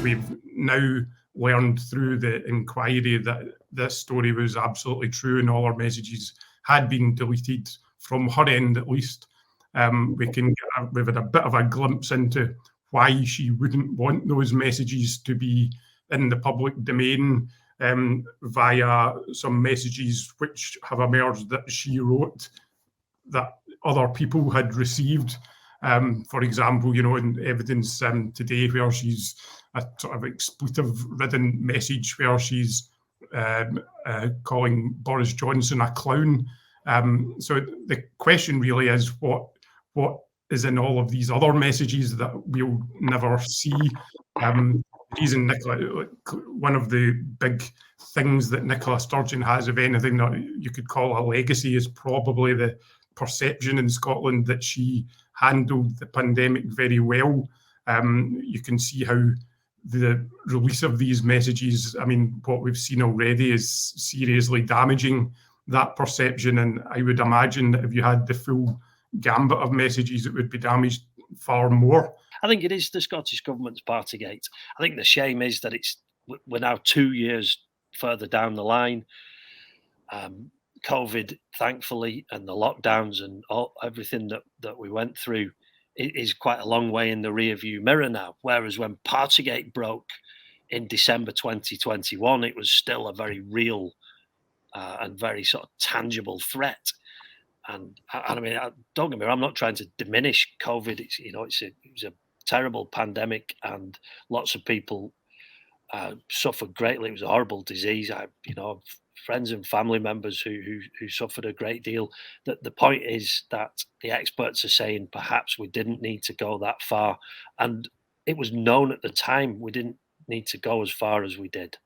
we've now learned through the inquiry that this story was absolutely true and all our messages had been deleted from her end, at least. We've had a bit of a glimpse into why she wouldn't want those messages to be in the public domain via some messages which have emerged that she wrote that other people had received. For example, in evidence today where she's a sort of expletive-ridden message where she's calling Boris Johnson a clown. So the question really is what is in all of these other messages that we'll never see. Reason Nicola, one of the big things that Nicola Sturgeon has, if anything that you could call a legacy, is probably the perception in Scotland that she handled the pandemic very well. You can see how the release of these messages, what we've seen already is seriously damaging that perception. And I would imagine that if you had the full gambit of messages, it would be damaged far more. I think it is the Scottish Government's Partygate. I think the shame is that we're now 2 years further down the line. COVID, thankfully, and the lockdowns and everything that we went through is quite a long way in the rearview mirror now. Whereas when Partygate broke in December 2021, it was still a very real and very sort of tangible threat. And don't get me wrong, I'm not trying to diminish COVID. It was a terrible pandemic, and lots of people suffered greatly. It was a horrible disease. I have friends and family members who suffered a great deal. The point is that the experts are saying perhaps we didn't need to go that far, and it was known at the time we didn't need to go as far as we did.